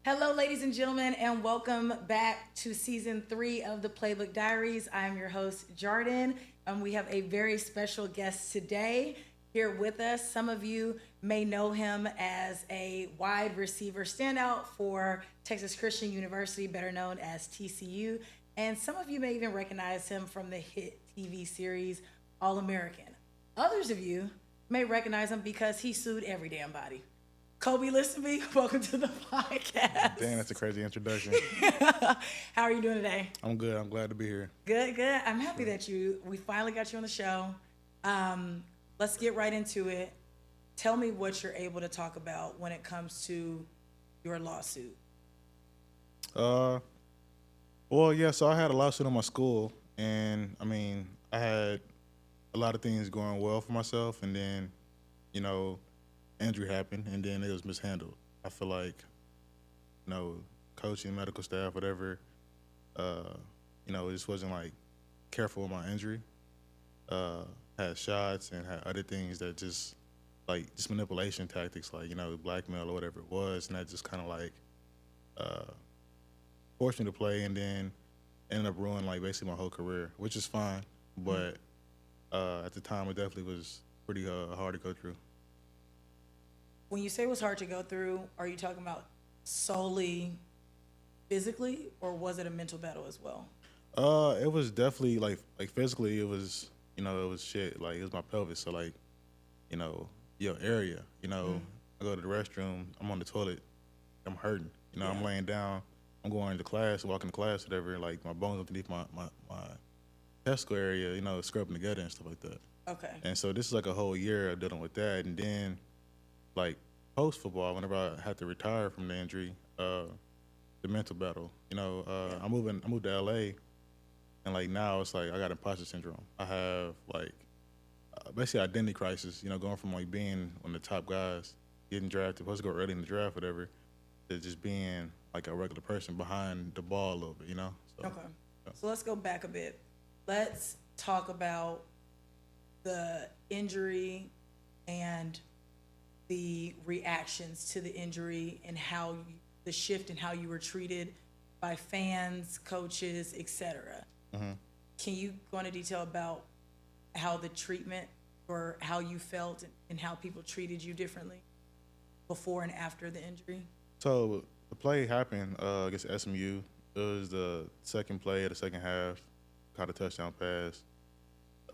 Hello, ladies and gentlemen, and welcome back to season 3 of the Playbook Diaries. I am your host, Jordan, and we have a very special guest today here with us. Some of you may know him as a wide receiver standout for Texas Christian University, better known as TCU, and some of you may even recognize him from the hit TV series All American. Others of you may recognize him because he sued every damn body. Kolby Listenbee, welcome to the podcast. Damn, that's a crazy introduction. How are you doing today? I'm good. I'm glad to be here. Good, good. I'm happy that we finally got you on the show. Let's get right into it. Tell me what you're able to talk about when it comes to your lawsuit. Well, yeah, so I had a lawsuit on my school, and I had a lot of things going well for myself, and then, injury happened, and then it was mishandled. I feel like, coaching, medical staff, whatever, it just wasn't like careful with my injury. Had shots and had other things that just manipulation tactics, blackmail or whatever it was, and that just kind of forced me to play, and then ended up ruining basically my whole career, which is fine, but at the time it definitely was pretty hard to go through. When you say it was hard to go through, are you talking about solely physically, or was it a mental battle as well? It was definitely like physically, it was it was shit. It was my pelvis, so your area. I go to the restroom, I'm on the toilet, I'm hurting. I'm laying down, I'm going to class, walking to class, whatever. My bones underneath my testicle area, scrubbing together and stuff like that. Okay. And so this is a whole year of dealing with that, and then post football, whenever I had to retire from the injury, the mental battle. I moved to LA, and now it's I got imposter syndrome. I have basically identity crisis. Going from being one of the top guys, getting drafted, supposed to go early in the draft, whatever, to just being a regular person behind the ball a little bit. So, okay. So let's go back a bit. Let's talk about the injury and the reactions to the injury and the shift in how you were treated by fans, coaches, etc. Mm-hmm. Can you go into detail about how the treatment or how you felt and how people treated you differently before and after the injury? So the play happened against SMU. It was the second play of the second half. Caught a touchdown pass.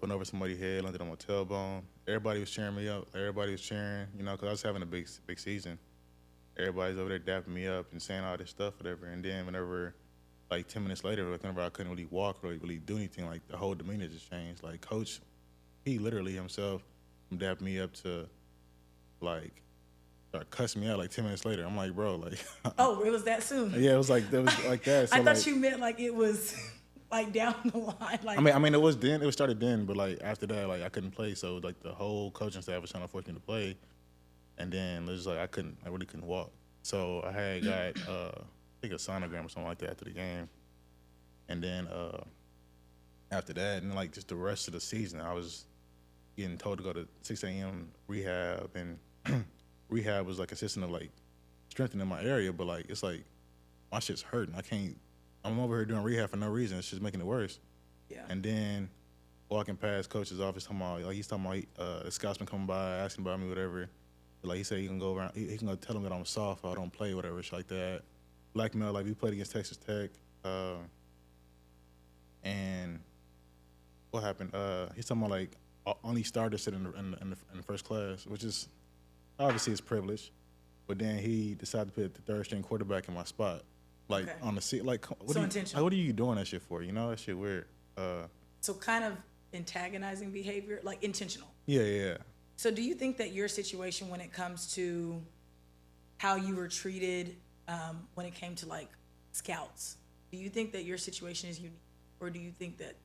Went over somebody's head, landed on my tailbone. Everybody was cheering me up. Everybody was cheering, because I was having a big season. Everybody's over there dapping me up and saying all this stuff, whatever. And then whenever, 10 minutes later, whenever I couldn't really walk or really do anything, the whole demeanor just changed. Coach, he literally himself dapped me up to, start cussing me out 10 minutes later. I'm like, bro, Oh, it was that soon? Yeah, it was like that. So, I thought you meant it was down the line. It was then. It was started then, but after that, I couldn't play. So the whole coaching staff was trying to force me to play, and then it was I really couldn't walk. So I had got I think a sonogram or something like that after the game, and then after that, and just the rest of the season, I was getting told to go to 6 a.m. rehab, and rehab was consistent of strengthening my area, but it's my shit's hurting. I'm over here doing rehab for no reason. It's just making it worse. Yeah. And then walking past coach's office, he's talking about a scout's been coming by asking about me, whatever. He said he can go around, he can go tell him that I'm soft, or I don't play, whatever, shit like that. Blackmail, we played against Texas Tech, and what happened? He's talking about only starters sit in the first class, which is obviously his privilege. But then he decided to put the third string quarterback in my spot. Okay. On the seat, intentional. What are you doing that shit for? That shit weird. So kind of antagonizing behavior, intentional. Yeah. So do you think that your situation, when it comes to how you were treated, when it came to scouts, do you think that your situation is unique, or do you think that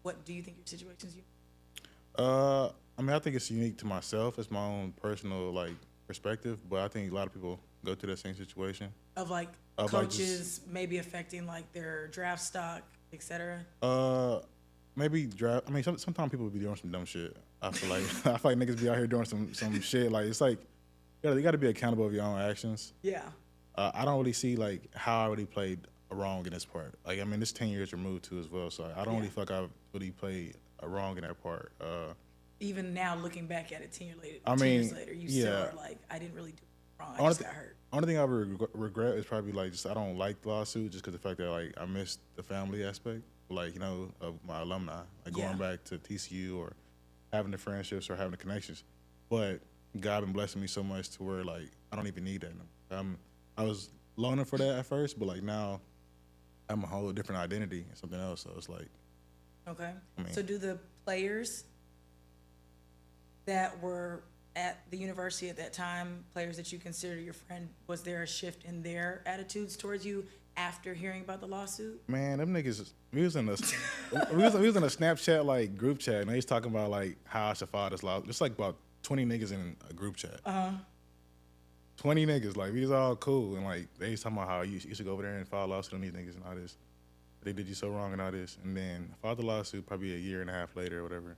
what do you think your situation is unique? I think it's unique to myself. It's my own personal perspective, but I think a lot of people go through that same situation. Of coaches maybe affecting their draft stock, etc. Maybe draft. Sometimes people be doing some dumb shit. I feel I feel niggas be out here doing some shit. You got to be accountable of your own actions. Yeah. I don't really see like how I really played wrong in this part. Like I mean, this 10 years removed too as well, so I don't really feel like I've really played wrong in that part. Even now, looking back at it 10 years later, I mean, you still are like, I didn't really do it wrong. I Only just got hurt. Only thing I would regret is probably like just I don't like the lawsuit just because the fact that like I missed the family aspect, like you know, of my alumni, like going back to TCU or having the friendships or having the connections. But God been blessing me so much to where like I don't even need that. I was longing for that at first, but like now I'm a whole different identity and something else. So it's like, okay. I mean, So do the players that were at the university at that time, players that you consider your friend, was there a shift in their attitudes towards you after hearing about the lawsuit? man, them niggas, we was in a Snapchat like group chat, and they was talking about like how I should file this lawsuit. It's like about 20 niggas in a group chat. 20 niggas, like we was all cool, and like they was talking about how you should go over there and file a lawsuit on these niggas and all this. They did you so wrong and all this, and then I filed the lawsuit probably a year and a half later or whatever,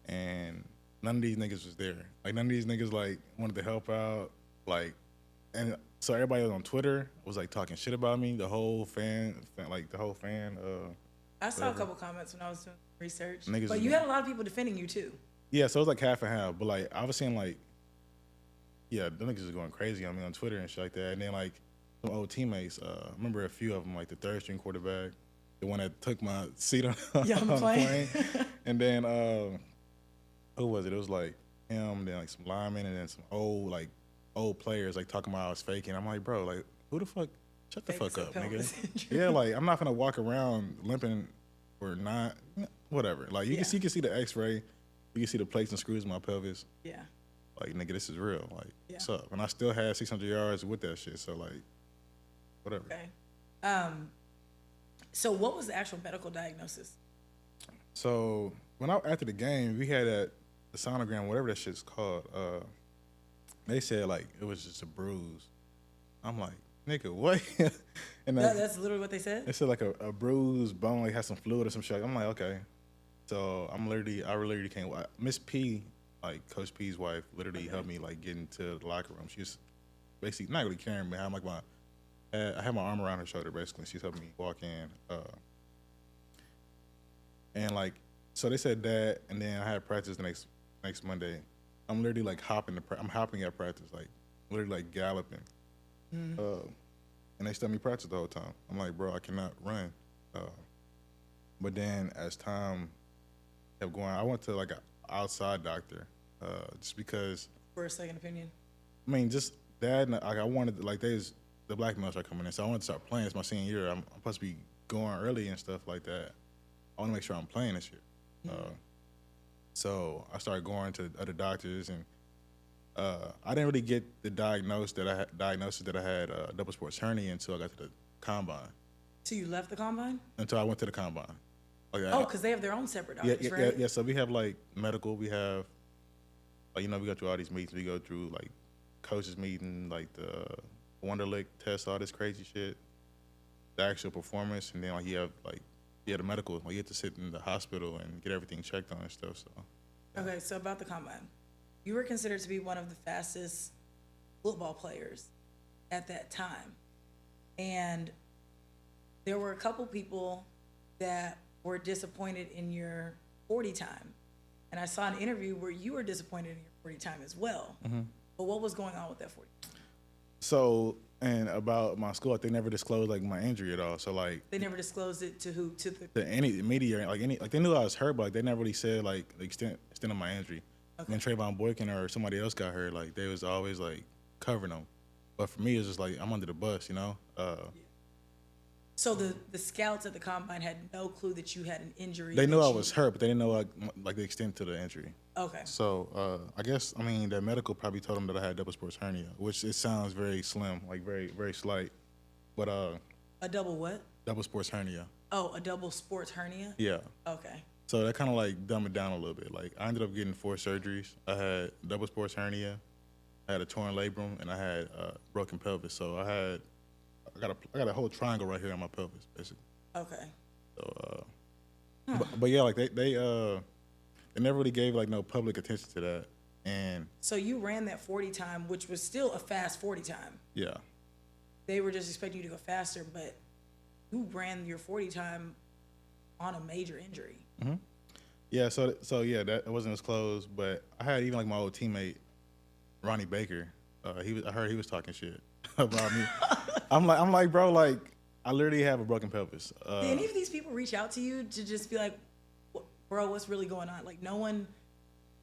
and none of these niggas was there. Like none of these niggas like wanted to help out, like, and so everybody was on Twitter was like talking shit about me. The whole fan. I saw a couple comments when I was doing research, Niggas but you had a lot of people defending you too. Yeah, so it was like half and half. But like I was seeing like, yeah, the niggas was going crazy on me on Twitter and shit like that. And then like some old teammates, I remember a few of them, like the third string quarterback, the one that took my seat on, on the plane. And then who was it? It was like him, then like some linemen, and then some old players like talking about I was faking. I'm like, bro, like who the fuck? Shut the fuck up, nigga. Yeah, like I'm not gonna walk around limping or not, whatever. Like you can see the X-ray, you can see the plates and screws in my pelvis. Yeah. Like nigga, this is real. Like what's up? And I still had 600 yards with that shit. So like, whatever. Okay. So what was the actual medical diagnosis? So after the game, we had the sonogram, whatever that shit's called. They said like it was just a bruise. I'm like, nigga, what? And that's literally what they said? They said like a bruised bone, like had some fluid or some shit. I'm like, okay. So I literally can't. Miss P, like Coach P's wife, literally helped me like get into the locker room. She was basically not really carrying me. I'm like I had my arm around her shoulder basically. She's helping me walk in. And like, so they said that, and then I had practice the next Monday. I'm literally like hopping at practice, like literally like galloping. And they still me practice the whole time. I'm like, bro, I cannot run. But then as time kept going, I went to like an outside doctor, just because. For a second opinion. I mean, just that. Like I wanted, like the black males are coming in, so I wanted to start playing. It's my senior year. I'm supposed to be going early and stuff like that. I want to make sure I'm playing this year. So I started going to other doctors, and I didn't really get the diagnosis that I had double sports hernia until I got to the combine. So you left the combine? Until I went to the combine. Because they have their own separate doctors, right? Yeah. So we have like medical. We have, like, we go through all these meetings. We go through like coaches meeting, like the Wonderlic test, all this crazy shit, the actual performance, and then like you have the medical. Like you have to sit in the hospital and get everything checked on and stuff. So. Okay, so about the combine, you were considered to be one of the fastest football players at that time, and there were a couple people that were disappointed in your 40 time, and I saw an interview where you were disappointed in your 40 time as well. But what was going on with that 40? So, and about my school, like, they never disclosed like my injury at all. So like they never disclosed it to who? To any media, like they knew I was hurt, but like they never really said like the extent of my injury. Okay. When Trayvon Boykin or somebody else got hurt, like they was always like covering them. But for me, it's just like I'm under the bus, So the scouts at the combine had no clue that you had an injury. They knew I was hurt, but they didn't know like the extent to the injury. Okay. So I guess the medical probably told them that I had double sports hernia, which it sounds very slim, like very very slight, but a double what? Double sports hernia. Oh, a double sports hernia? Yeah. Okay. So that kind of like dumbed it down a little bit. Like I ended up getting 4 surgeries. I had double sports hernia, I had a torn labrum, and I had broken pelvis. So I got a whole triangle right here on my pelvis, basically. Okay. So, but yeah, like they never really gave like no public attention to that. And so you ran that 40 time, which was still a fast 40 time. Yeah. they were just expecting you to go faster, but you ran your 40 time on a major injury. Mm-hmm. Yeah, so yeah, that wasn't as close, but I had even like my old teammate, Ronnie Baker. I heard he was talking shit about me. I'm like, bro, like I literally have a broken pelvis. Did any of these people reach out to you to just be like, bro, what's really going on? Like no one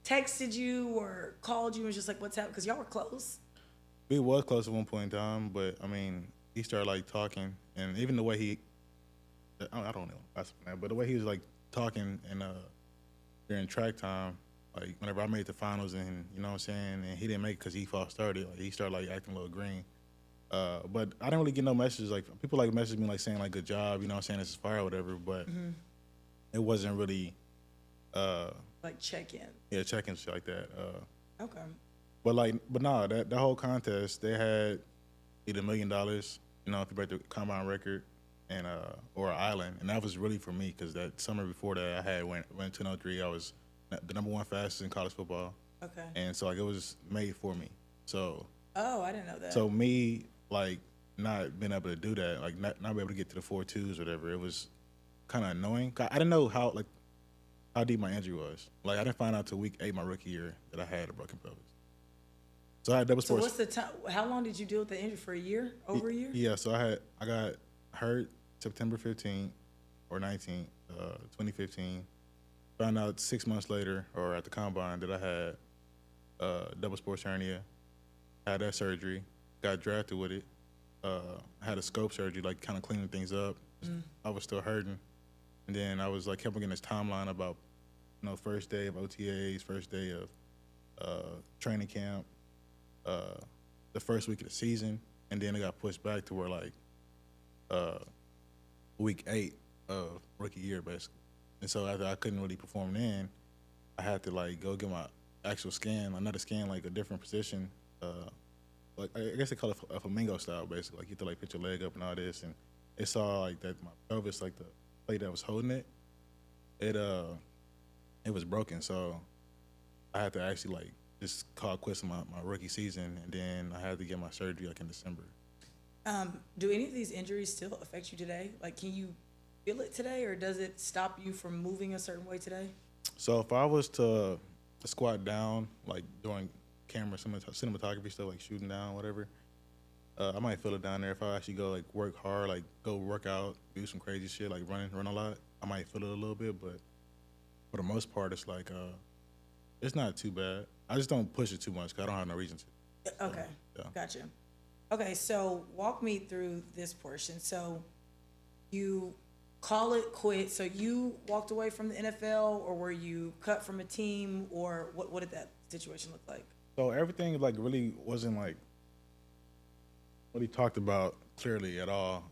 texted you or called you and was just like, what's happening? Because y'all were close. We was close at one point in time, but I mean, he started like talking, and even the way I don't know, but the way he was like talking and during track time, like whenever I made the finals, and you know what I'm saying, and he didn't make it because he false started. Like he started like acting a little green. But I didn't really get no messages. Like people like messaged me like saying like good job, you know what I'm saying, this is fire or whatever. But it wasn't really like check in. Yeah, check-in shit like that. Okay. But nah, that whole contest they had either $1 million, you know, if you break the combine record, and or an island, and that was really for me because that summer before that I had went 10.03. I was the number one fastest in college football. Okay. And so like it was made for me. So. Oh, I didn't know that. So me like not being able to do that, like not being able to get to the 4.2s or whatever, it was kind of annoying. I didn't know how deep my injury was. Like I didn't find out till week 8 my rookie year that I had a broken pelvis. So I had double sports. So what's the time? How long did you deal with the injury? For a year? Over a year? Yeah. So I got hurt September 15th or 19th, 2015. Found out 6 months later, or at the combine, that I had double sports hernia. Had that surgery. Got drafted with it. Had a scope surgery, like kind of cleaning things up. I was still hurting, and then I was like kept getting this timeline about, you know, first day of OTAs, first day of training camp, the first week of the season, and then it got pushed back to where like week 8 of rookie year basically. And so after I couldn't really perform then, I had to like go get my actual scan, another scan, like a different position. Like I guess they call it a flamingo style basically. Like you have to like put your leg up and all this, and it saw like that my pelvis, like the plate that was holding it, it was broken. So I had to actually like just call quits on my rookie season, and then I had to get my surgery like in December. Do any of these injuries still affect you today? Like, can you feel it today, or does it stop you from moving a certain way today? So if I was to squat down, like doing camera cinematography stuff, like shooting down, whatever, I might feel it down there. If I actually go like work hard, like go work out, do some crazy shit, like run a lot, I might feel it a little bit. But for the most part, it's like it's not too bad. I just don't push it too much because I don't have no reason to. Okay, yeah. Gotcha. Okay, so walk me through this portion. So you call it quits. So you walked away from the NFL, or were you cut from a team, or what did that situation look like? So everything like really wasn't like what he talked about clearly at all.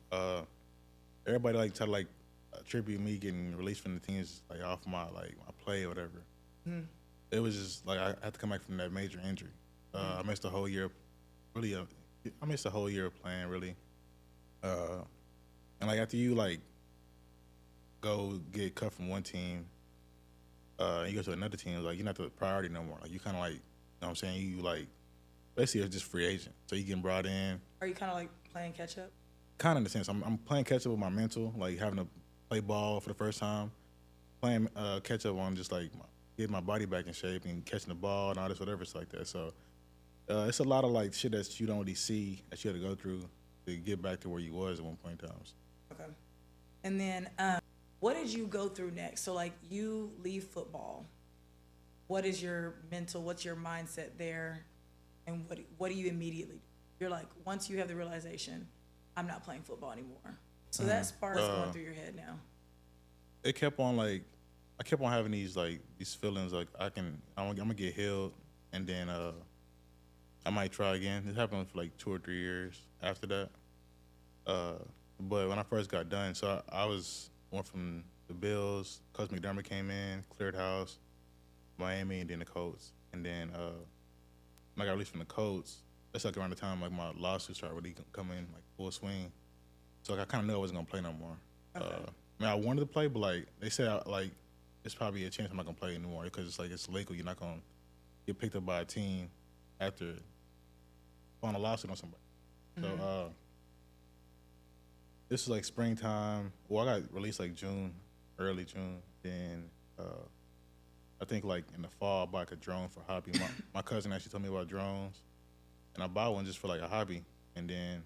Everybody like tried to like attribute me getting released from the teams like off my play or whatever. It was just like I had to come back from that major injury. I missed a whole year. Really, I missed a whole year of playing really. And like after you like go get cut from one team, you go to another team, like you're not the priority no more. Like you kind of like, you know what I'm saying? You like basically you're just free agent. So you getting brought in. Are you kind of like playing catch up? Kind of in a sense. I'm playing catch up with my mental, like having to play ball for the first time, playing catch up on just like getting my body back in shape and catching the ball and all this whatever it's like that. So it's a lot of like shit that you don't really see that you had to go through to get back to where you was at one point in time. Okay. And then what did you go through next? So like you leave football. What is your mental, what's your mindset there? And what do you immediately do? You're like, once you have the realization, I'm not playing football anymore. So that spark's going through your head now. It kept on like, I kept on having these feelings like I'm gonna get healed, and then I might try again. It happened for like 2 or 3 years after that. But when I first got done, so I went from the Bills, Coach McDermott came in, cleared house, Miami, and then the Colts. And then when I got released from the Colts, that's like around the time like my lawsuit started really coming like full swing. So like, I kind of knew I wasn't gonna play no more. Okay. I mean, I wanted to play, but like they said, like it's probably a chance I'm not gonna play anymore because it's like it's legal. You're not gonna get picked up by a team after filing a lawsuit on somebody. So this was like springtime. Well, I got released like June, early June. Then I think like in the fall, I bought like a drone for hobby. My cousin actually told me about drones, and I bought one just for like a hobby. And then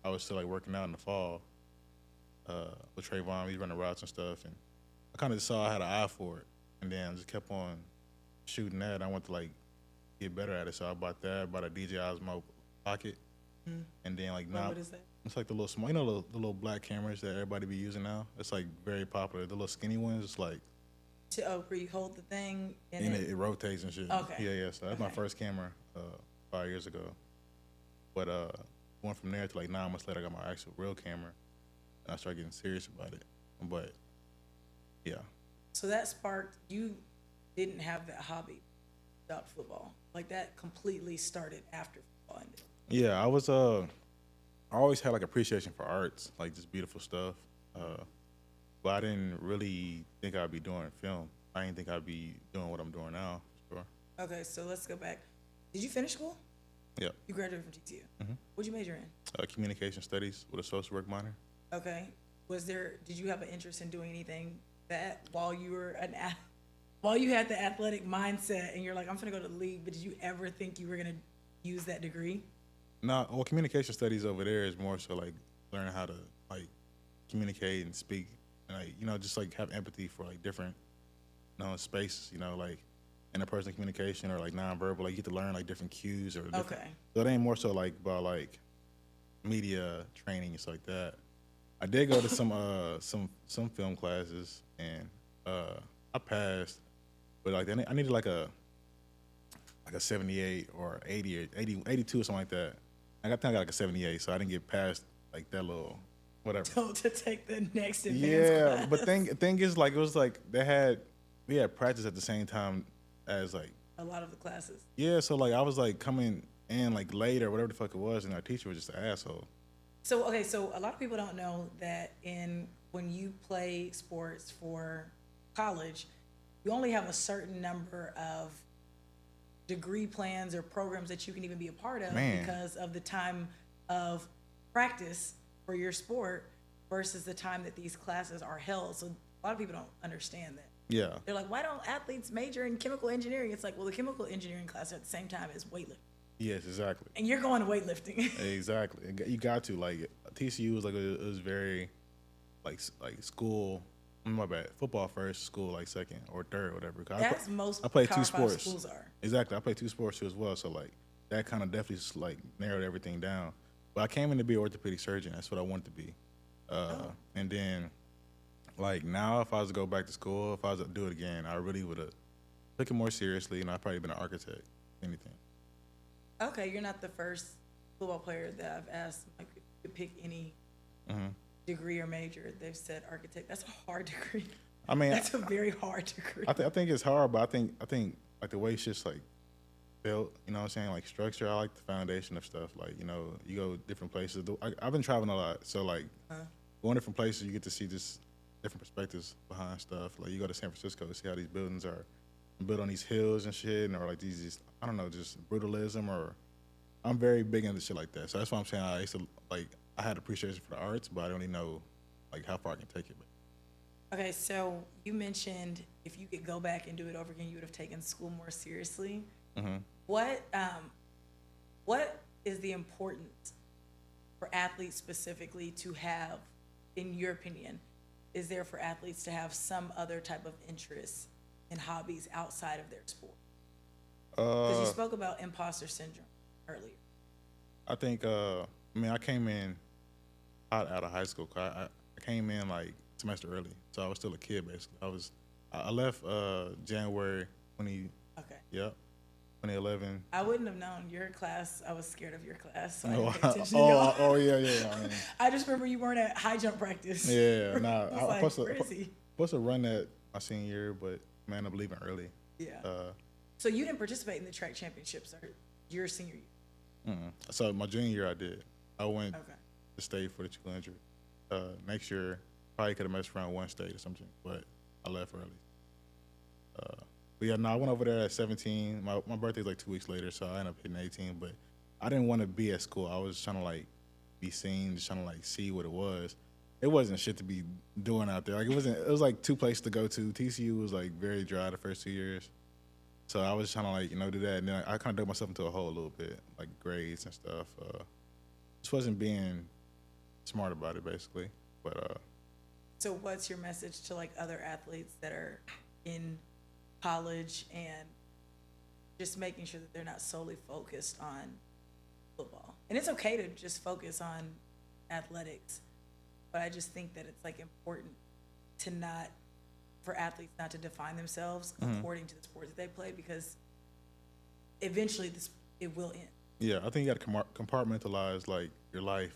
I was still like working out in the fall with Trayvon. He's running routes and stuff, and I kind of just saw I had an eye for it, and then I just kept on shooting that. And I want to like get better at it, so I bought that. Bought a DJI Osmo Pocket, and then like now What is that? it's like the little small, the little black cameras that everybody be using now. It's like very popular. The little skinny ones, it's like Where you hold the thing and and it rotates and shit. Okay. Yeah. So that's my Okay. first camera 5 years ago. But going from there to like 9 months later, I got my actual real camera, and I started getting serious about it. But yeah, so that sparked, you didn't have that hobby without football. Like that completely started after football ended. yeah, I always had like appreciation for arts, like just beautiful stuff. But I didn't really think I'd be doing film. I didn't think I'd be doing what I'm doing now. For sure. Okay, so let's go back. Did you finish school? Yeah. You graduated from TCU. What'd you major in? Communication studies with a social work minor. Okay. Did you have an interest in doing anything that while you were while you had the athletic mindset and you're like, I'm gonna go to the league, but did you ever think you were gonna use that degree? No, well, communication studies over there is more so like learning how to like communicate and speak, and like just like have empathy for like different spaces, like interpersonal communication or like nonverbal. Like you get to learn like different cues or different, Okay. So it ain't more so like about like media training and stuff like that. I did go to some film classes and I passed, but like I needed like a 78 or 80 or 80, 82 or something like that. I think I got like a 78, so I didn't get past like that little whatever. So to take the next advanced Yeah, class. but thing is like it was like we had practice at the same time as like A lot of the classes. yeah, so like I was like coming in like late or whatever the fuck it was, and our teacher was just an asshole. So okay, so a lot of people don't know that when you play sports for college, you only have a certain number of degree plans or programs that you can even be a part of Man. because of the time of practice for your sport versus the time that these classes are held. So a lot of people don't understand that. Yeah, They're like, why don't athletes major in chemical engineering? It's like, well, the chemical engineering class at the same time is weightlifting. yes, exactly. And you're going to weightlifting. Exactly. You got to like TCU was like it was very like school. My bad. Football first, school like second or third, whatever. That's most I played Power two 5 sports. schools are. Exactly. I played two sports too as well. So like that kind of definitely just, like narrowed everything down. But I came in to be an orthopedic surgeon. That's what I wanted to be. And then like now, if I was to go back to school, if I was to do it again, I really would have took it more seriously, and I'd probably been an architect. Anything. Okay, you're not the first football player that I've asked like if you could pick any degree or major. They've said architect. That's a hard degree. I mean, That's a very hard degree. I think it's hard, but I think like the way it's just like built, you know what I'm saying, like structure. I like the foundation of stuff. Like you go different places. I've been traveling a lot, so like going different places, you get to see just different perspectives behind stuff. Like you go to San Francisco, see how these buildings are built on these hills and shit, or like these just, I don't know, just brutalism. Or I'm very big into shit like that. So that's why I'm saying I used to like I had appreciation for the arts, but I don't really know like how far I can take it. Okay, so you mentioned if you could go back and do it over again, you would have taken school more seriously. What is the importance for athletes specifically to have, in your opinion, is there for athletes to have some other type of interest and hobbies outside of their sport? Because you spoke about imposter syndrome earlier. I think I came in out of high school. I came in like semester early, so I was still a kid basically. I left January 20. Okay. Yep. 2011. I wouldn't have known your claess. I was scared of your class, so I Oh, didn't pay attention to y'all. oh yeah. I mean, I just remember you weren't at high jump practice. yeah, nah. I was like, where is he? Supposed to run that my senior year, but man, I'm leaving early. Yeah. So you didn't participate in the track championships or your senior year? So my junior year, I did. I went Okay. to state for the chicken injury. Next year, probably could have messed around one state or something, but I left early. But yeah, no, I went over there at 17. My birthday's like 2 weeks later, so I ended up hitting 18. But I didn't want to be at school. I was trying to like be seen, just trying to like see what it was. it wasn't shit to be doing out there. Like it was like two places to go to. TCU was like very dry the first 2 years. So I was trying to like, do that. And then I kind of dug myself into a hole a little bit, like grades and stuff. Just wasn't being smart about it basically. But So what's your message to like other athletes that are in college and just making sure that they're not solely focused on football? And it's okay to just focus on athletics, but I just think that it's like important to not, for athletes not to define themselves according to the sport that they play, because eventually it will end. yeah, I think you got to compartmentalize like your life.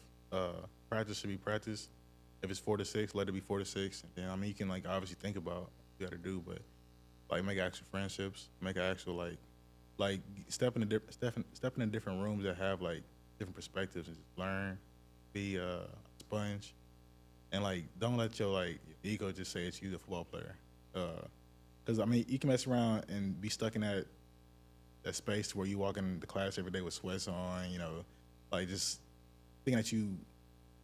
Practice should be practice. If it's 4 to 6, let it be 4 to 6. And then, I mean, you can like obviously think about what you got to do, but like make actual friendships, make actual like step in different rooms that have like different perspectives and just learn, be a sponge, and like don't let your like ego just say it's you, the football player. Because I mean, you can mess around and be stuck in that space where you walk in the class every day with sweats on, like just thinking that you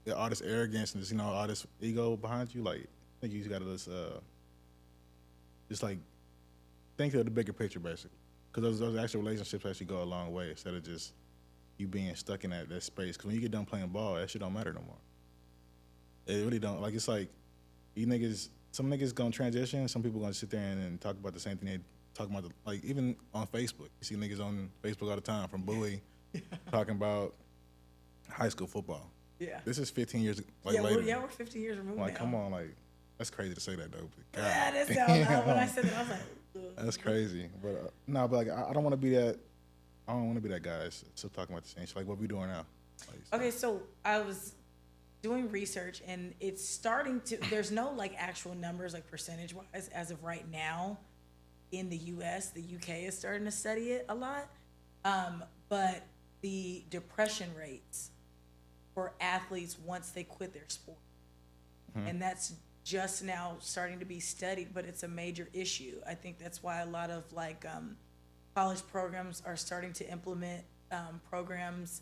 got all this arrogance and just all this ego behind you. Like I think you just gotta just like think of the bigger picture basically. Because those actual relationships actually go a long way instead of just you being stuck in that space. Because when you get done playing ball, that shit don't matter no more. It really don't. Like, it's like some niggas gonna transition. Some people gonna sit there and talk about the same thing they talk about. Like, even on Facebook. You see niggas on Facebook all the time from Bowie talking about high school football. Yeah. This is 15 years later. We're 15 years removed like, now. come on, like, that's crazy to say that, though. But God, Yeah, that sounds, when I said that, I was like, ugh. That's crazy. But but like I don't want to be that. I don't want to be that guy still talking about the same shit. Like, what we doing now? Like, Okay, so I was doing research, and it's starting to. There's no like actual numbers, like percentage wise, as of right now. In the U.S., the UK is starting to study it a lot, but the depression rates for athletes once they quit their sport, and that's just now starting to be studied, but it's a major issue. I think that's why a lot of like college programs are starting to implement programs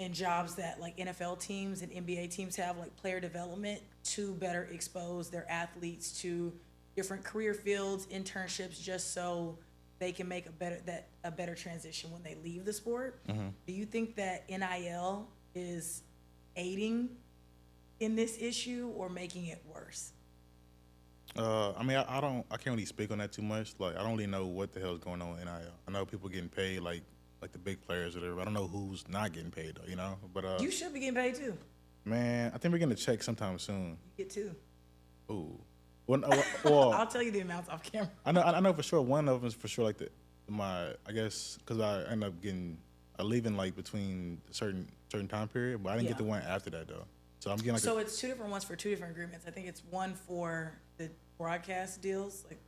and jobs that like NFL teams and NBA teams have, like player development, to better expose their athletes to different career fields, internships, just so they can make a better transition when they leave the sport. Do you think that NIL is aiding in this issue or making it worse? I mean, I can't really speak on that too much. Like, I don't really know what the hell is going on with NIL. I know people getting paid, like the big players or whatever. I don't know who's not getting paid though, But You should be getting paid too. man, I think we're getting a check sometime soon. You get two. Ooh. Well, I'll tell you the amounts off camera. I know for sure one of them is for sure like I guess because I ended up getting leaving like between a certain time period, but I didn't get the one after that though. So I'm getting like it's two different ones for two different agreements. I think it's one for the broadcast deals, like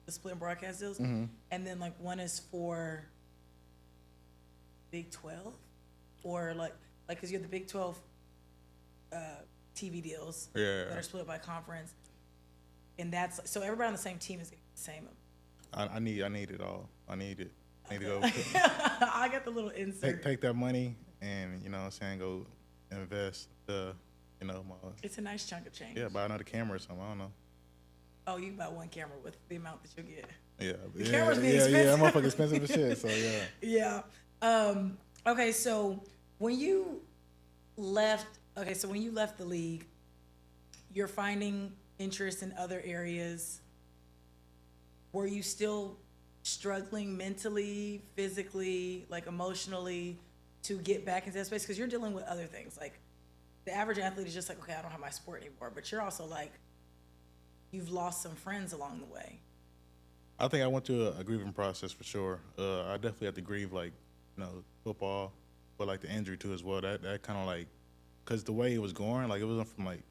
the split broadcast deals, and then like one is for Big 12, or like because you have the Big 12 TV deals that are split by conference, and that's so everybody on the same team is getting the same. I need it all. I need it. I need to go. I got the little insert. Take that money and what I'm saying, go invest. It's a nice chunk of change. Yeah, buy another camera or something. I don't know. Oh, you can buy one camera with the amount that you'll get. Yeah, the camera's being expensive. Yeah, that motherfucker expensive as shit. So yeah. Yeah. Okay, so when you left the league, you're finding interest in other areas. Were you still struggling mentally, physically, like emotionally to get back into that space? Because you're dealing with other things. Like the average athlete is just like, okay, I don't have my sport anymore. But you're also like, you've lost some friends along the way. I think I went through a grieving process for sure. I definitely had to grieve like, football, but like the injury too as well. That kind of like, cause the way it was going, like it wasn't from like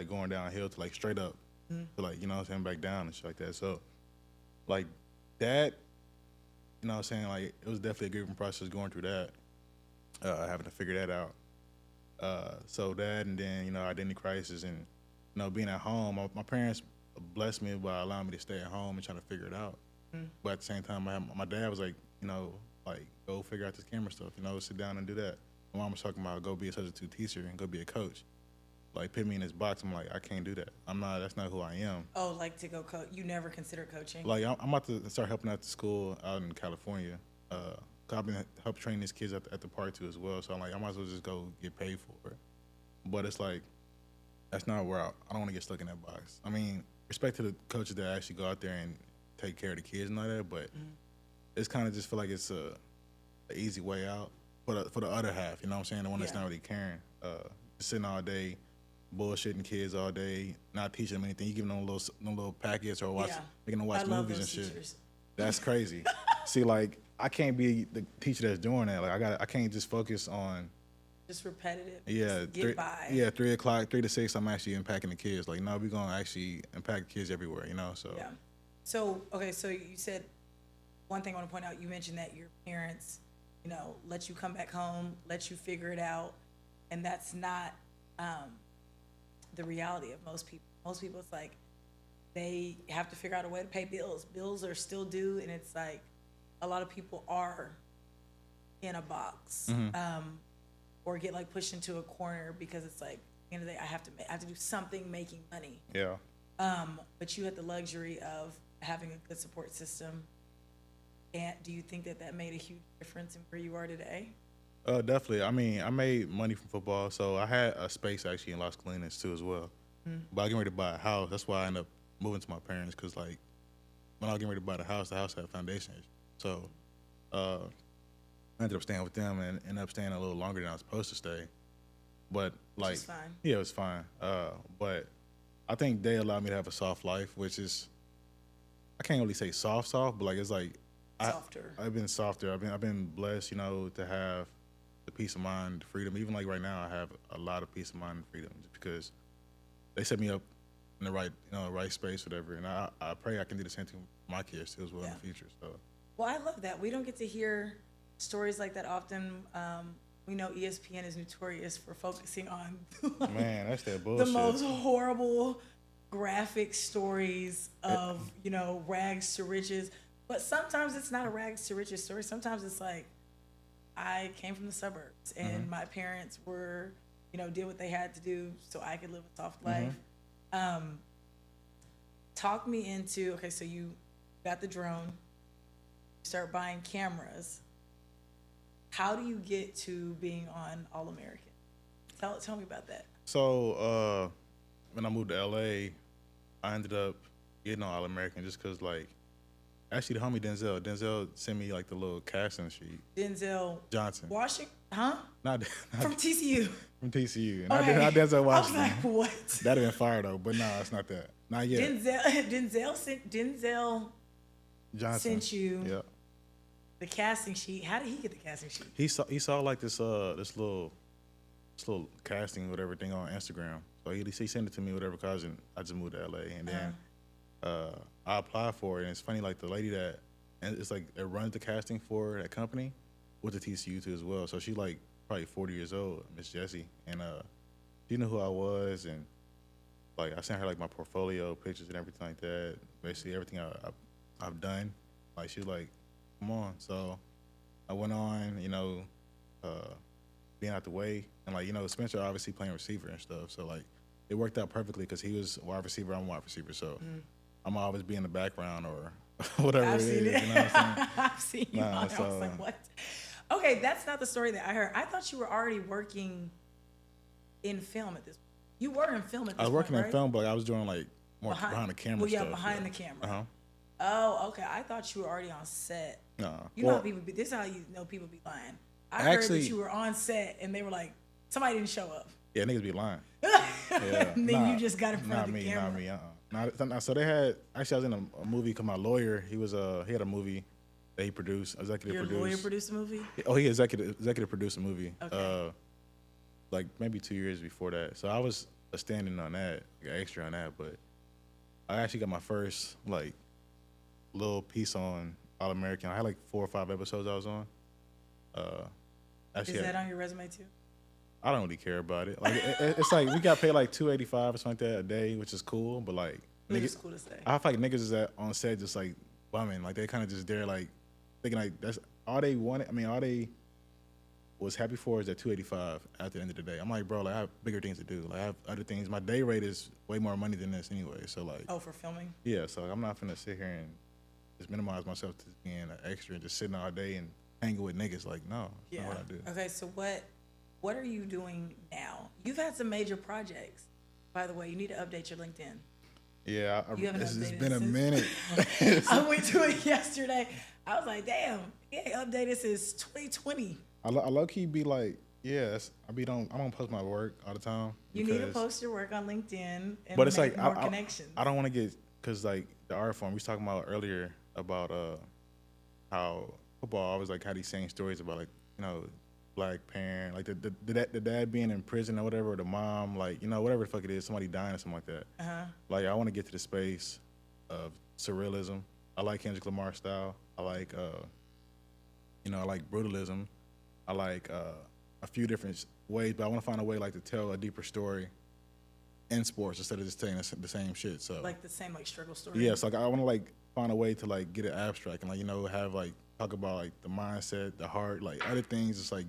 going downhill to like straight up to like, back down and shit like that. So like that, like it was definitely a grieving process going through that, having to figure that out. So that, and then, identity crisis and, being at home, my parents blessed me by allowing me to stay at home and trying to figure it out. But at the same time, my dad was like, like go figure out this camera stuff, sit down and do that. My mom was talking about go be a substitute teacher and go be a coach. like put me in this box. I'm like, I can't do that. I'm not. That's not who I am. Oh, like to go coach? You never consider coaching? Like I'm about to start helping out the school out in California. 'Cause I've been help train these kids at the park too as well. So I'm like, I might as well just go get paid for it. But it's like, that's not where I don't want to get stuck in that box. I mean, respect to the coaches that actually go out there and take care of the kids and all that, but it's kind of just feel like it's a easy way out for the other half. You know what I'm saying? The one that's not really caring, sitting all day, bullshitting kids all day, not teaching them anything. You give them little packets or making them watch movies and shit. Teachers. That's crazy. See, like I can't be the teacher that's doing that. Like I can't just focus on. Just repetitive. Yeah, just get by. Yeah, 3 o'clock, 3 to 6. I'm actually impacting the kids. Like, no, we're gonna actually impact kids everywhere. You know, so. Yeah. So okay, so you said one thing I want to point out. You mentioned that your parents, let you come back home, let you figure it out, and that's not the reality of most people. Most people, it's like they have to figure out a way to pay bills. Bills are still due, and it's like a lot of people are in a box. Or get like pushed into a corner because it's like, at the end of the day, I have to do something making money. Yeah. But you had the luxury of having a good support system. And do you think that made a huge difference in where you are today? Definitely. I mean, I made money from football, so I had a space actually in Las Colinas too as well. But I was getting ready to buy a house. That's why I ended up moving to my parents, because like when I was getting ready to buy the house had a foundation issue. So I ended up staying with them and ended up staying a little longer than I was supposed to stay. But like, which is fine. Yeah, it was fine. But I think they allowed me to have a soft life, which is, I can't really say soft, but like it's like Softer. I've been softer. I've been blessed, to have the peace of mind, the freedom. Even like right now, I have a lot of peace of mind and freedom just because they set me up in the right space, whatever. And I pray I can do the same thing with my kids too as well in the future. So. Well, I love that. We don't get to hear stories like that often. We know ESPN is notorious for focusing on man, that's that bullshit. The most horrible, graphic stories of rags to riches. But sometimes it's not a rags to riches story. Sometimes it's like, I came from the suburbs and my parents were, did what they had to do so I could live a soft life. Talk me into, okay, so you got the drone, start buying cameras. How do you get to being on All American? Tell me about that. So when I moved to LA, I ended up getting on All American just because like, actually the homie Denzel sent me like the little casting sheet. Denzel Johnson. Washington, huh? Not from TCU. From TCU. Okay. Not Denzel Washington. I was like, what? That'd have been fire though, but no, it's not that. Not yet. Denzel Johnson sent you. Yeah. The casting sheet. How did he get the casting sheet? He saw like this little casting whatever thing on Instagram. So he sent it to me whatever, cause I just moved to LA and then I applied for it, and it's funny like the lady that it's like that runs the casting for that company with the TCU too as well. So she like probably 40 years old, Miss Jessie, and she knew who I was, and like I sent her like my portfolio pictures and everything like that. Basically everything I've done. Like she was like, come on. So I went on, being out the way, and like Spencer obviously playing receiver and stuff. So like it worked out perfectly because he was wide receiver, I'm wide receiver. So I'm always be in the background or whatever I've seen it. You know what I'm saying? I've seen you on it. I was like, what? Okay, that's not the story that I heard. I thought you were already working in film at this point. You were in film at this point, I was working right? in film, but I was doing like more behind the camera well, yeah, stuff. behind the camera. Uh-huh. Oh, okay. I thought you were already on set. No. You know how people be. This is how you know people be lying. I heard that you were on set and they were like, somebody didn't show up. Yeah, niggas be lying. Yeah. And then you just got in front of the camera. Not me. So they had, actually I was in a movie called My Lawyer. He had a movie that he produced, executive produced. Your lawyer produced a movie? Oh, he executive produced a movie. Okay. Like maybe 2 years before that. So I was a stand-in on that, like an extra on that, but I actually got my first like little piece on All American. I had like 4 or 5 episodes I was on. Is that on your resume too? I don't really care about it. Like it's like we got paid like $285 or something like that a day, which is cool. But like It's cool to say. I feel like niggas is on set just like bumming. Like they kind of just there like thinking like that's all they wanted. I mean, all they was happy for is that 285 at the end of the day. I'm like, bro, like I have bigger things to do. Like I have other things. My day rate is way more money than this anyway. So like, Oh, for filming? yeah. So like, I'm not finna sit here and just minimize myself to being an extra and just sitting all day and hanging with niggas. Like, no, that's not what I do. Okay, so what are you doing now? You've had some major projects, by the way. You need to update your LinkedIn. Yeah, it's been a since- minute. I went to it yesterday. I was like, damn, he ain't updated since 2020. I low key be like, yeah, I don't post my work all the time. You need to post your work on LinkedIn and but it's make like more connections. I don't want to get, cause like the art form we was talking about earlier about how football always like how these same stories about like, you know, black parent, like the dad being in prison or whatever, or the mom, like, you know, whatever the fuck it is, somebody dying or something like that. Like I want to get to the space of surrealism. I like Kendrick Lamar style. I like you know, I like brutalism. I like a few different ways, but I want to find a way like to tell a deeper story in sports instead of just saying the same shit. So like the same like struggle story. Yeah, so like I want to like find a way to like get it abstract and like, you know, have like talk about like the mindset, the heart, like other things. It's like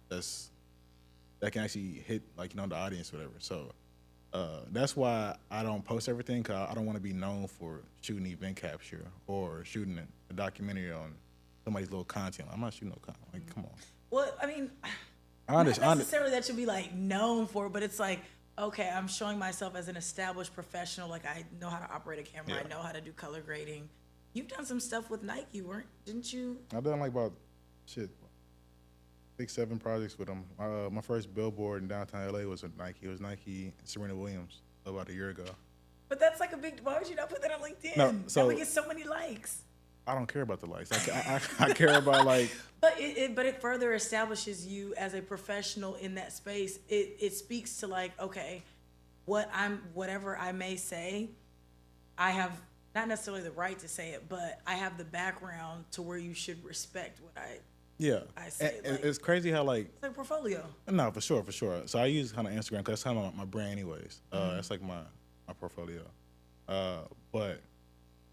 that can actually hit like, you know, the audience, or whatever. So that's why I don't post everything, because I don't want to be known for shooting event capture or shooting a documentary on somebody's little content. I'm not shooting no content. Like, come on. Well, I mean, not necessarily that you'll be like known for, but it's like, okay, I'm showing myself as an established professional. Like I know how to operate a camera. Yeah. I know how to do color grading. You've done some stuff with Nike, didn't you? I've done like about 6-7 projects with them. My first billboard in downtown LA was with Nike. It was Nike and Serena Williams about a year ago. But that's like a big. Why would you not put that on LinkedIn? No, so that would get so many likes. I don't care about the likes. I care about like. But it further establishes you as a professional in that space. It speaks to like, okay, whatever I may say, I have not necessarily the right to say it, but I have the background to where you should respect what I say. Like, it's crazy how like it's like a portfolio. No, for sure. So I use kind of Instagram because that's kind of my brand anyways. That's like my portfolio. But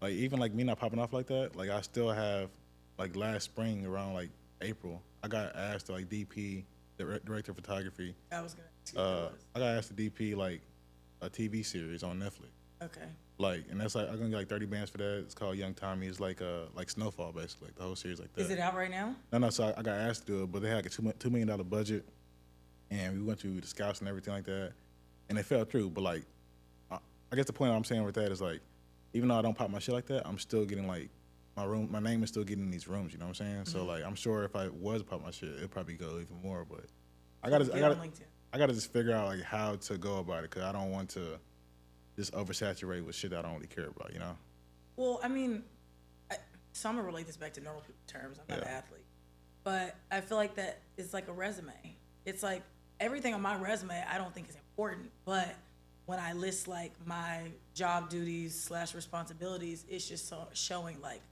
like even like me not popping off like that, like I still have like last spring around like April, I got asked to like DP, the director of photography. I was gonna ask you what that was. I got asked to DP like a TV series on Netflix. Okay. Like, and that's like I'm gonna get like 30 bands for that. It's called Young Tommy. It's like Snowfall basically, like the whole series like that. Is it out right now? No. So I got asked to do it, but they had like a $2 million budget, and we went through the scouts and everything like that, and it fell through. But like, I guess the point I'm saying with that is like, even though I don't pop my shit like that, I'm still getting like my name is still getting in these rooms. You know what I'm saying? Mm-hmm. So like, I'm sure if I was to pop my shit, it'd probably go even more. But I gotta just figure out like how to go about it, because I don't want to just oversaturate with shit I don't really care about, you know? Well, I mean, so I'm gonna relate this back to normal people terms. I'm not an athlete, but I feel like that is like a resume. It's like everything on my resume I don't think is important, but when I list like my job duties / responsibilities, it's just showing like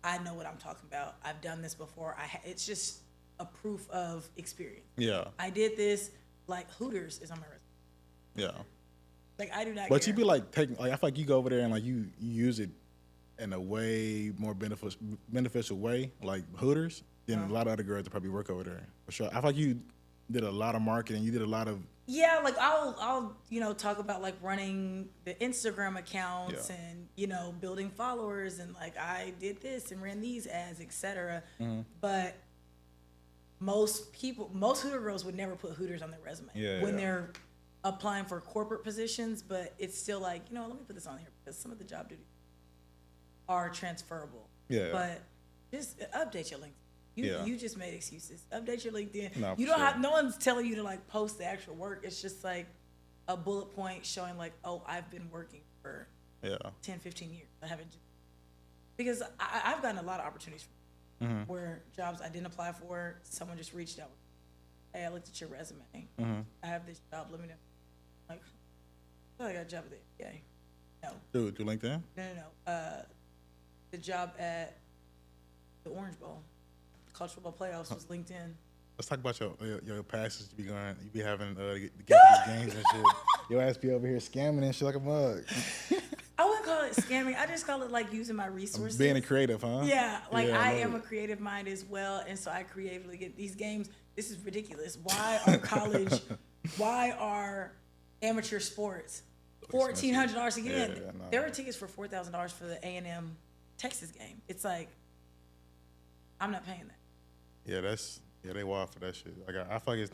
I know what I'm talking about. I've done this before. It's just a proof of experience. Yeah. I did this. Like Hooters is on my resume. Yeah. Like I do not. But care. you be like taking, like I feel like you go over there and like you use it in a way more beneficial way, like Hooters, than a lot of other girls that probably work over there. For sure. I feel like you did a lot of marketing. You did a lot of. Yeah, like I'll talk about like running the Instagram accounts and building followers, and like I did this and ran these ads, etc. Mm-hmm. But most Hooter girls would never put Hooters on their resume when they're applying for corporate positions. But it's still like, let me put this on here because some of the job duties are transferable. Yeah. But just update your LinkedIn. You just made excuses. Update your LinkedIn. No, you don't have. No one's telling you to like post the actual work. It's just like a bullet point showing like, oh, I've been working for 10, 15 years. I haven't because I've gotten a lot of opportunities where jobs I didn't apply for. Someone just reached out. Hey, I looked at your resume. I have this job. Let me know. Like, I got a job at the NBA. No. Dude, your LinkedIn? No. The job at the Orange Bowl. College football playoffs was LinkedIn. Let's talk about your passes you be having to get to these games and shit. Your ass be over here scamming and shit like a mug. I wouldn't call it scamming. I just call it like using my resources. Being a creative, huh? Yeah, like I am a creative mind as well, and so I creatively get these games. this is ridiculous. Why are amateur sports $1,400 to get in? Yeah, no. There were tickets for $4,000 for the A&M Texas game. It's like, I'm not paying that. Yeah, they wild for that shit. Like I feel like it's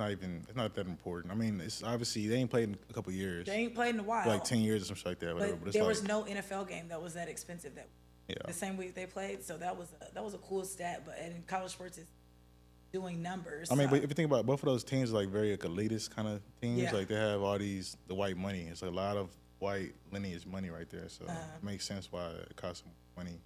not that important. I mean, it's obviously they ain't played in a couple years. They ain't played in a while. Like 10 years or something like that. Whatever. But It's there like, was no NFL game that was that expensive the same week they played. So that was a cool stat. But and college sports is doing numbers. I mean, but if you think about it, both of those teams, are like very elitist kind of teams. Yeah. Like they have all the white money. It's a lot of white lineage money right there. So it makes sense why it costs money.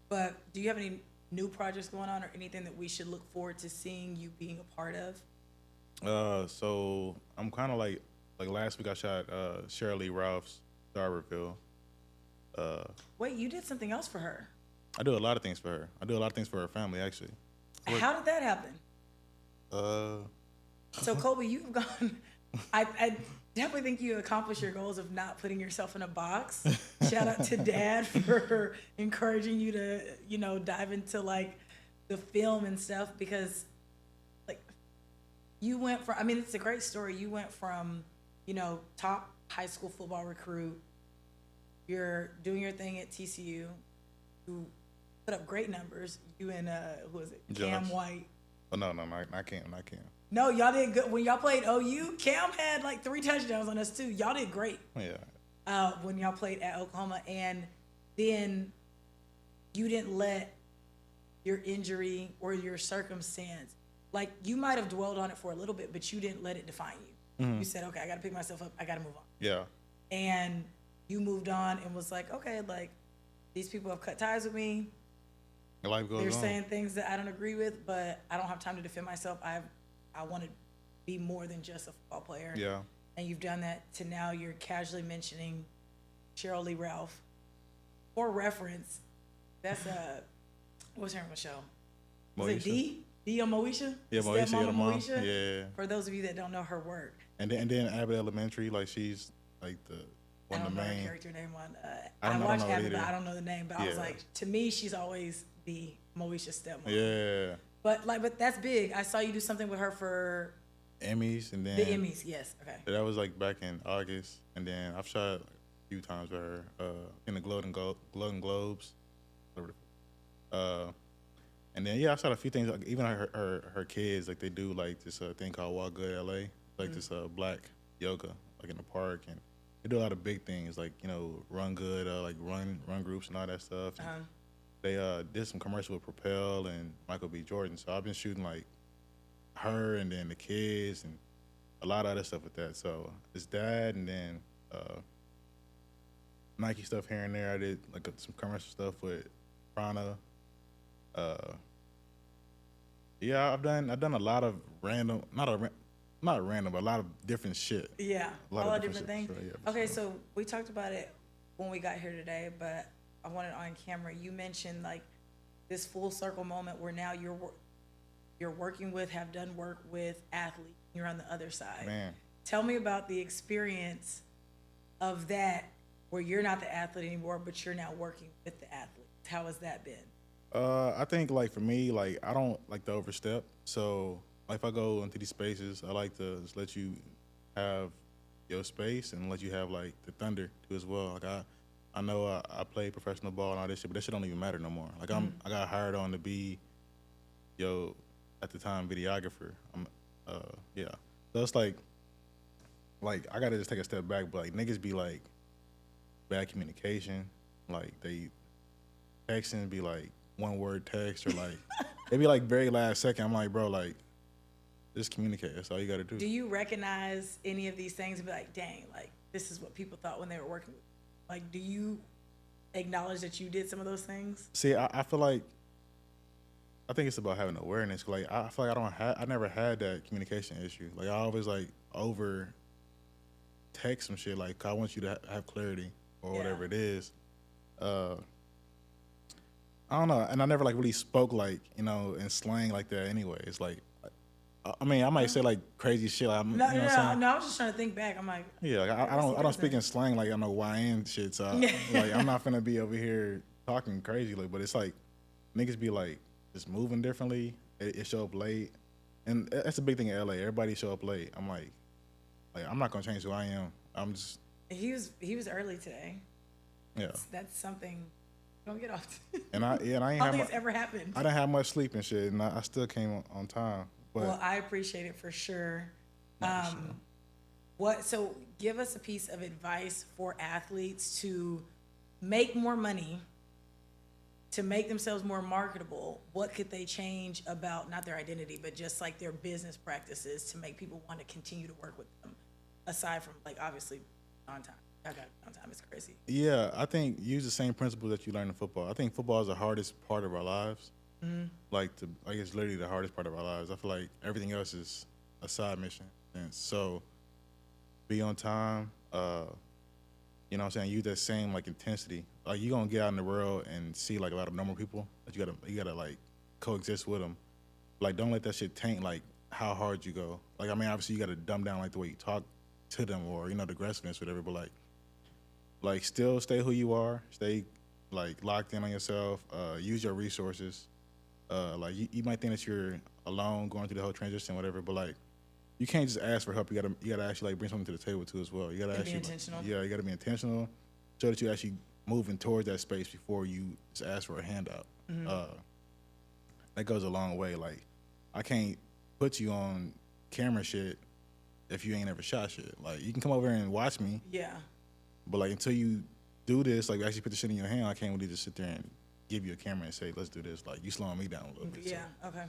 But do you have any new projects going on or anything that we should look forward to seeing you being a part of? So I'm kind of like last week I shot Cheryl Lee Ralph's Star Reveal. Wait, you did something else for her. I do a lot of things for her. I do a lot of things for her family, actually. How did that happen? So Kolby, you've gone. I definitely think you accomplished your goals of not putting yourself in a box. Shout out to Dad for encouraging you to, dive into like the film and stuff because, like, you went from. I mean, it's a great story. You went from, top high school football recruit. You're doing your thing at TCU. You put up great numbers. You and who was it? Jones. Cam White. Oh no, not Cam. No, y'all did good. When y'all played OU, Cam had like 3 touchdowns on us too. Y'all did great. Yeah. When y'all played at Oklahoma, and then you didn't let your injury or your circumstance, like you might have dwelled on it for a little bit, but you didn't let it define you. Mm-hmm. You said, okay, I got to pick myself up. I got to move on. Yeah. And you moved on and was like, okay, like these people have cut ties with me. Life goes They're on. saying things that I don't agree with, but I don't have time to defend myself. I want to be more than just a football player. Yeah. And you've done that to now you're casually mentioning Cheryl Lee Ralph. For reference, that's what's her name on the show? Was it D? D on Moesha? Yeah, Moesha, Stepmama mom. Moesha? Yeah. For those of you that don't know her work. And then Abbott Elementary, like she's like one of the I don't know main. her character name on. I don't watched know it Abbott, but either. I don't know the name. But I was Yeah. like, to me, she's always the Moesha stepmom. Yeah. But that's big. I saw you do something with her for Emmys, and then the Emmys. Yes. Okay. that was like back in August, and then I've shot a few times with her in the Golden Globes. And then I shot a few things. Like, even her kids, like they do like this thing called Walk Good LA, like this black yoga, like in the park, and they do a lot of big things like Run Good, like run groups and all that stuff. And they did some commercial with Propel and Michael B. Jordan. So I've been shooting like her and then the kids and a lot of other stuff with that. So it's that, and then Nike stuff here and there. I did like some commercial stuff with Prana. I've done a lot of random, not random, but a lot of different shit. Yeah, A lot all of the different things. different shit, so, yeah, for Okay, sure. so we talked about it when we got here today, but I wanted on camera. You mentioned like this full circle moment where now you're working with, have done work with athletes. You're on the other side. Man, Tell me about the experience of that, where you're not the athlete anymore, but you're now working with the athletes. How has that been? I think like for me, like I don't like to overstep. So like if I go into these spaces, I like to just let you have your space and let you have like the thunder too as well. Like I know I played professional ball and all this shit, but that shit don't even matter no more. Like I got hired on to be, at the time videographer. So it's like I gotta just take a step back. But like niggas be like bad communication, like they texting be like one word text or like they be like very last second. I'm like, bro, like just communicate. That's all you gotta do. Do you recognize any of these things and be like, dang, like this is what people thought when they were working with you? Like, do you acknowledge that you did some of those things? See, I feel like I think it's about having awareness. Like I feel like I never had that communication issue. Like I always like over text some shit. Like I want you to have clarity or whatever it is. I don't know, and I never like really spoke like in slang like that. Anyway, it's like, I mean, I might say like crazy shit. Like, No, I was just trying to think back. I'm like, yeah, like I don't speak in slang like I know YN shit. So like I'm not finna be over here talking crazy. Like, but it's like niggas be like just moving differently. It show up late, And that's a big thing in LA. Everybody show up late. I'm like I'm not gonna change who I am. I'm just. He was early today. Yeah. That's something. Don't get off. And I ain't I don't have think it's ever happened. I didn't have much sleep and shit, and I still came on time. But Well, I appreciate it for sure. So give us a piece of advice for athletes to make more money, to make themselves more marketable. What could they change about, not their identity, but just like their business practices to make people want to continue to work with them, aside from like obviously on time. I got on time. It's crazy. Yeah, I think use the same principles that you learn in football. I think football is the hardest part of our lives. It's literally the hardest part of our lives. I feel like everything else is a side mission. And so be on time, you know what I'm saying? Use that same like intensity. Like you're gonna get out in the world and see like a lot of normal people, but you gotta like coexist with them. Like don't let that shit taint like how hard you go. Like I mean obviously you gotta dumb down like the way you talk to them or the aggressiveness, whatever, but like still stay who you are, stay like locked in on yourself, use your resources. Like you might think that you're alone going through the whole transition, whatever, but like you can't just ask for help. You gotta actually like bring something to the table too as well. You gotta actually be intentional. Yeah, you gotta be intentional, so that you actually moving towards that space before you just ask for a handout. That goes a long way. Like I can't put you on camera shit if you ain't ever shot shit. Like you can come over here and watch me. Yeah. But like until you do this, like actually put the shit in your hand, I can't really just sit there and give you a camera and say, let's do this. Like you slowing me down a little bit. Yeah. Okay.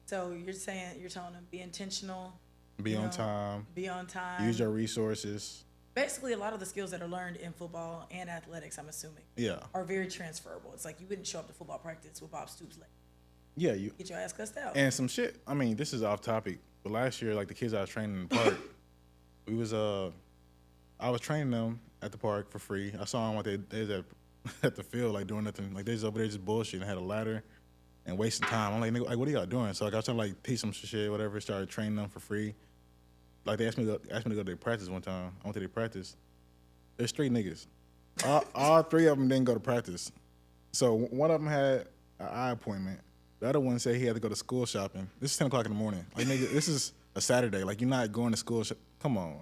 So you're telling them be intentional. Be on time. Be on time. Use your resources. Basically, a lot of the skills that are learned in football and athletics, I'm assuming, are very transferable. It's like you wouldn't show up to football practice with Bob Stoops late. Yeah, you get your ass cussed out. And some shit. I mean, this is off topic, but last year, like the kids I was training in the park, I was training them at the park for free. I saw them like they was at the field, like doing nothing. Like they was over there just bullshit and had a ladder and wasting time. I'm like, nigga, like what are y'all doing? So like I was trying to like teach them some shit, whatever. Started training them for free. Like they asked me to go to their practice one time. I went to their practice. There's 3 niggas. All 3 of them didn't go to practice. So one of them had an eye appointment. The other one said he had to go to school shopping. This is 10 o'clock in the morning. Like nigga, this is a Saturday. Like you're not going to school. Come on.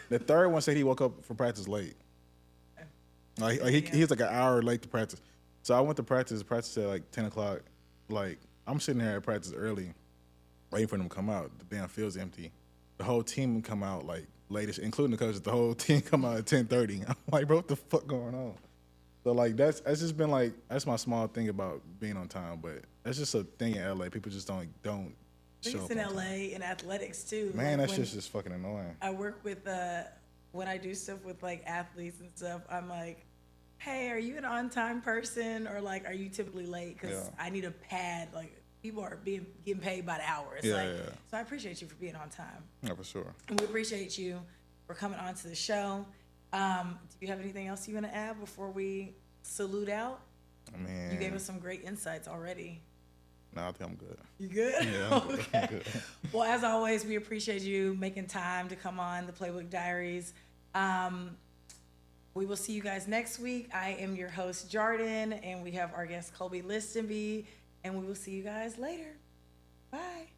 The third one said he woke up for practice late. Like he was like an hour late to practice. So I went to practice. Practice at like 10 o'clock. Like I'm sitting there at practice early, waiting for them to come out. The damn field's empty. The whole team would come out like latest, including the coaches. The whole team come out at 10:30. I'm like, bro, what the fuck going on? So like that's just been like that's my small thing about being on time, but that's just a thing in LA. People just don't show up. It's in LA in athletics too. Man, like, that's just fucking annoying. I work with when I do stuff with like athletes and stuff. I'm like, hey, are you an on-time person or like are you typically late? Because I need a pad. Like people are getting paid by the hour. It's So I appreciate you for being on time. Yeah, for sure. And we appreciate you for coming on to the show. Do you have anything else you want to add before we salute out? Man, you gave us some great insights already. No, I think I'm good. You good? Yeah, okay. I'm good. Well, as always, we appreciate you making time to come on the Playbook Diaries. We will see you guys next week. I am your host, Jordan, and we have our guest, Kolby Listenbee, and we will see you guys later. Bye.